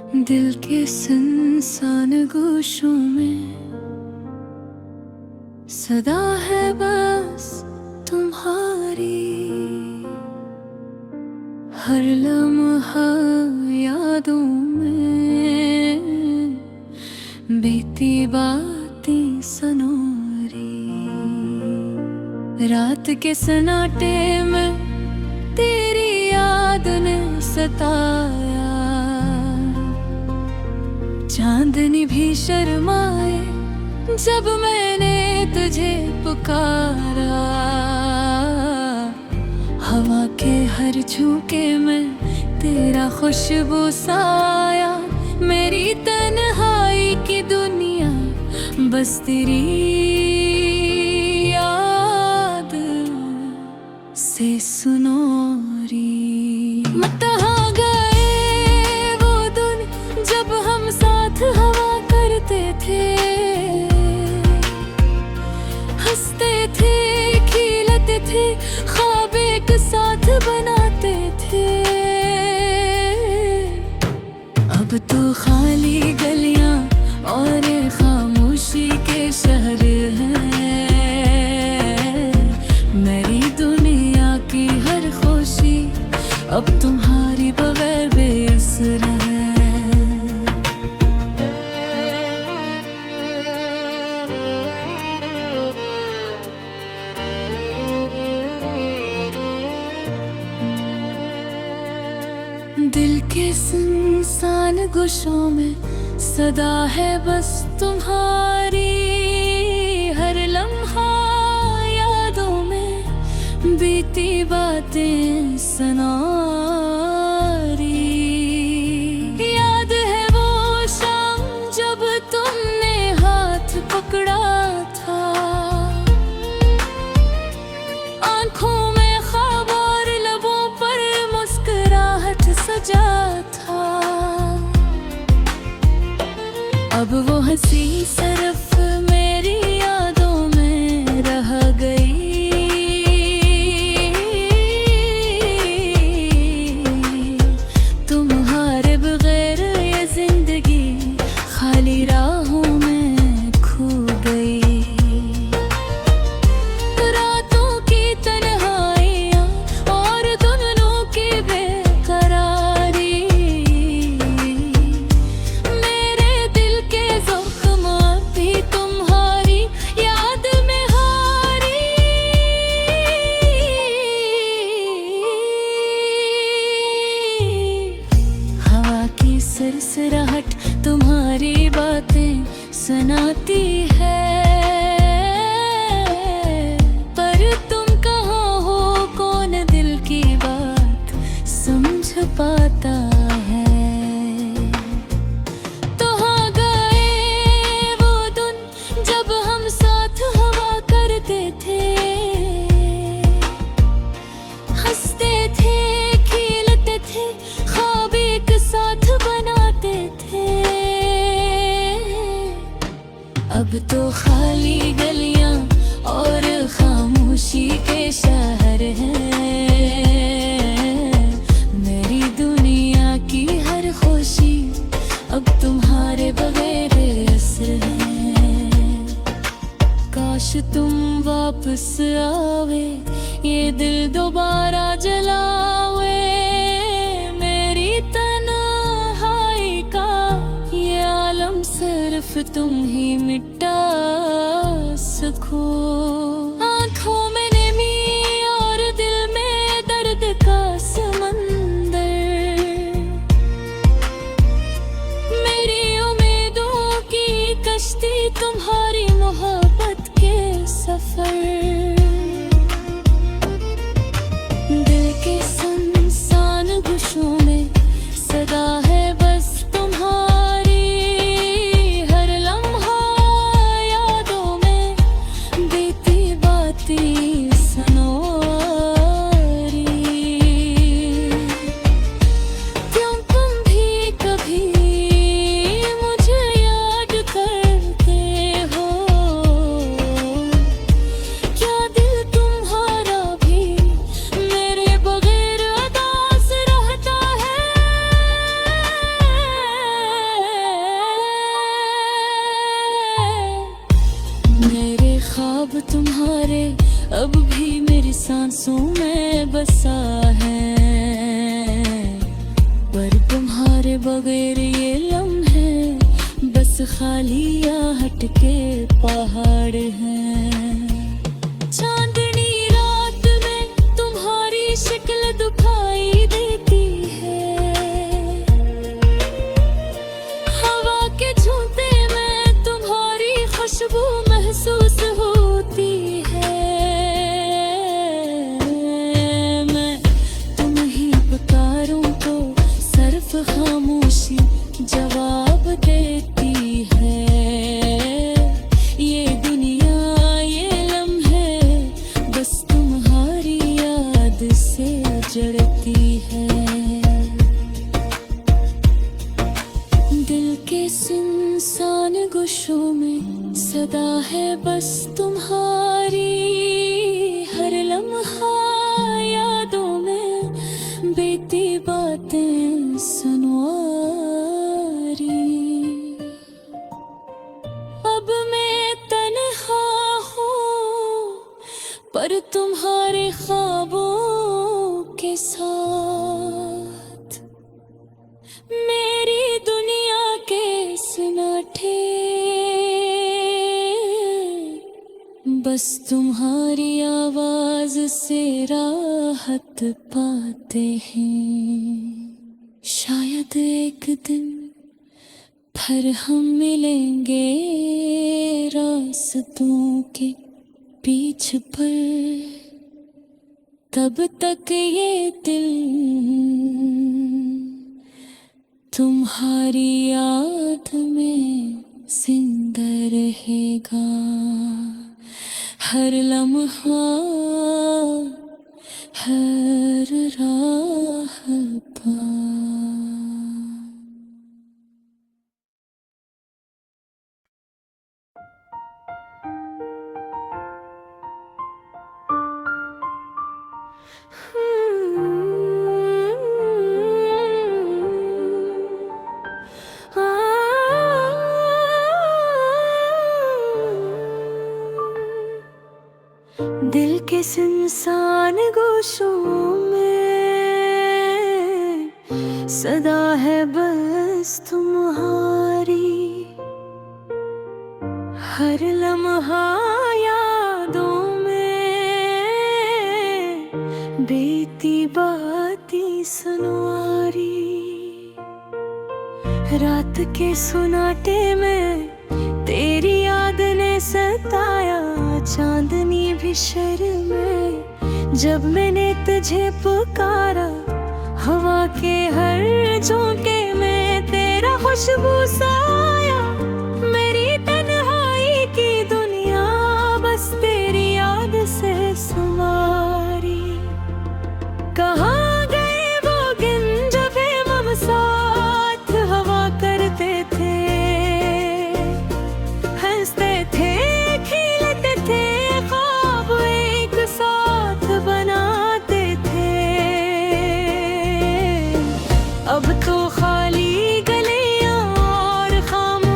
दिल के सुनसान गोशों में सदा है बस तुम्हारी। हर लम्हा यादों में बीती बातें सनोरी। रात के सन्नाटे में तेरी याद ने सताया। चांदनी भी शर्माए जब मैंने तुझे पुकारा। हवा के हर झोंके में तेरा खुशबू साया। मेरी तन्हाई की दुनिया बस तेरी याद से सुनोरी। कहाँ गए वो दिन जब हम साथ हवा करते थे। हंसते थे, खिलते थे, ख्वाब एक साथ बनाते थे। अब तो खाली गलियां और खामोशी के शहर हैं। मेरी दुनिया की हर खुशी अब तुम्हारी बगैर बेअसर है। दिल के सुनसान गोशों में सदा है बस तुम्हारी। हर लम्हा यादों में बीती बातें सनोरी। याद है वो शाम जब तुमने हाथ पकड़ा था। आंखों में ख्वाब और लबों पर मुस्कुराहट सजा था। अब वो हंसी सिर्फ मेरी यादों में रह गई। तुम्हारे बगैर ये जिंदगी खाली राहों में खो गई। रातों की तन्हाइयाँ और दुनों की बेकरारी। मेरे दिल के ज़ख्म भी तुम्हारी याद में हारी। हवा की सरसराहट तुम्हारी बातें सुनाती है। पर तुम कहाँ हो, कौन दिल की बात समझ पाता है। कहाँ गए वो दिन जब हम साथ हवा करते थे। हंसते थे, खिलते थे, ख्वाब एक साथ बनाते थे। अब तो खाली गलियां और खामोशी के शहर हैं। मेरी दुनिया की हर खुशी अब तुम्हारे बगैर असर है। काश तुम वापस आवे, ये दिल दोबारा जलावे। मेरी तन्हाई का ये आलम सिर्फ तुम ही मिटा सको। आँखों में नमी और दिल में दर्द का समंदर। मेरी उम्मीदों की कश्ती तुम्हारी मोहब्बत के सफर। दिल के सुनसान गोशों में सदा है बस तुम्हारी। हर लम्हा यादों में बीती बातें सनोरी। क्यों तुम भी कभी मुझे याद करते हो। क्या दिल तुम्हारा भी मेरे बगैर उदास रहता है। ख्वाब तुम्हारे अब भी मेरी सांसों में बसा है, पर तुम्हारे बगैर ये लम्हे बस खाली आहट के पहाड़ हैं। चांदनी रात में तुम्हारी शक्ल दिखाई देती है, हवा के झोंके में तुम्हारी खुशबू महसूस होती है। मैं तुम्हें ही पुकारूं तो सिर्फ खामोशी जवाब देती है। ये दुनिया ये लम्हे बस तुम्हारी याद से जड़ती है। दिल के सुनसान गुशों में सदा है बस तुम्हारी, हर लम्हा यादों में बीती बातें सुनवारी। अब मैं तन्हा हूँ पर तुम्हारे ख्वाबों के साथ, मेरी दुनिया के सन्नाटे बस तुम्हारी आवाज से राहत पाते हैं। शायद एक दिन फिर हम मिलेंगे रास्तों के बीच पर, तब तक ये दिल तुम्हारी याद में जिंदा रहेगा। हर लम्हा हर राह पर। दिल के सुनसान गोशों में सदा है बस तुम्हारी, हर लम्हा यादों में बीती बातें सुनवारी। रात के सुनाटे में तेरी याद ने सताया, चांदनी भी शर्मे जब मैंने तुझे पुकारा। हवा के हर झोंके में तेरा खुशबू साया, मेरी तन्हाई की दुनिया बस तेरी याद से संवारी। कहाँ गए वो दिन जब हम साथ हवा करते थे, हंसते थे खेलते थे, ख्वाब एक साथ बनाते थे। अब तो खाली गलियां और खामोश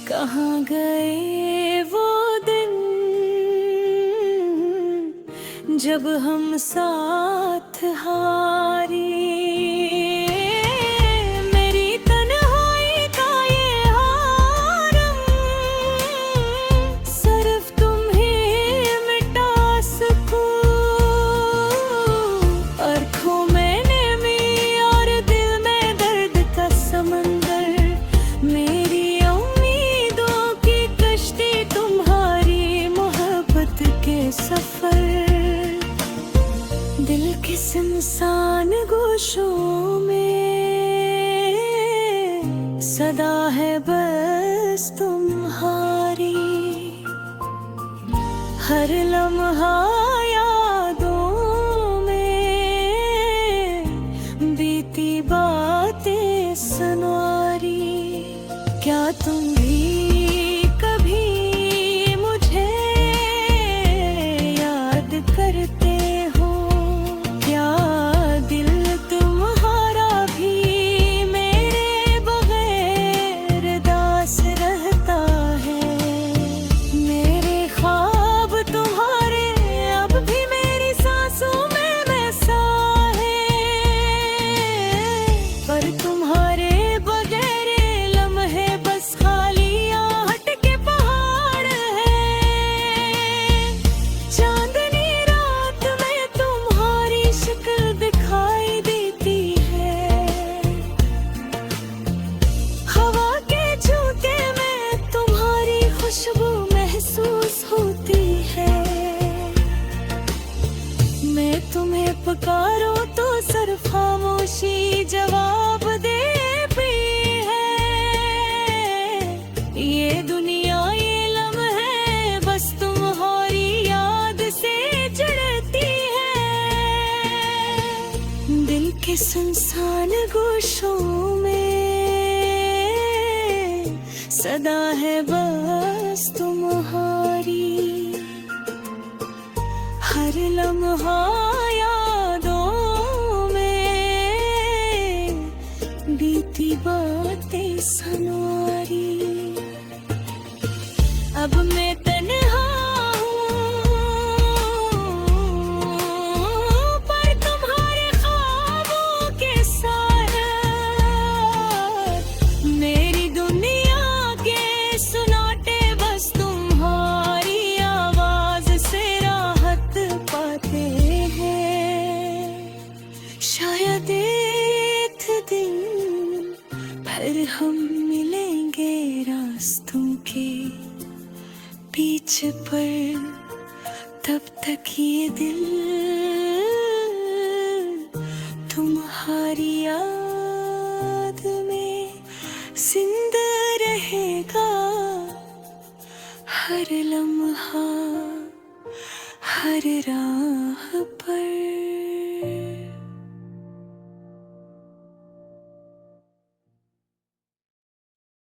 कहाँ गए वो दिन जब हम साथ हारे। मेरी तन्हाई का ये हारम सिर्फ तुम ही मिटा सको। आँखों में नमी और दिल में दर्द का समंदर, मेरी उम्मीदों की कश्ती तुम्हारी मोहब्बत के सफर। दिल के सुनसान गोशों में सदा है बस तुम्हारी। हर लम्हा यादों में बीती बातें सुनवारी। क्या तुम भी कभी मुझे याद करते हो? क्या दिल तुम्हारा भी मेरे बगैर दास रहता है? मेरे ख्वाब तुम्हारे अब भी मेरी सांसों में वैसा है, पर तुम्हारे बगैर लम्हे बस खाली आहट के पहाड़ है। चांदनी रात में तुम्हारी शक्ल दिखाई देती है, हवा के झोंके में तुम्हारी खुशबू महसूस होती है। मैं तुम्हें पुकारूं तो सिर्फ खामोशी जवाब देती है। ये दुनिया ये लम्हे बस तुम्हारी याद से चिढ़ती है। दिल के सुनसान गोशों में सदा है बस तुम्हारी। हर लम्हा यादों में बीती बातें सुनवारी। अब मैं तन्हा हूँ, पर तुम्हारे ख्वाबों के साथ मेरी दुनिया के सुनाटे बस तुम्हारी आवाज से राहत पाते हैं। शायद एक दिन फिर हम मिलेंगे रास्तों के बीच पर, तब तक ये दिल तुम्हारी याद में जिंदा रहेगा। हर लम्हा हर राह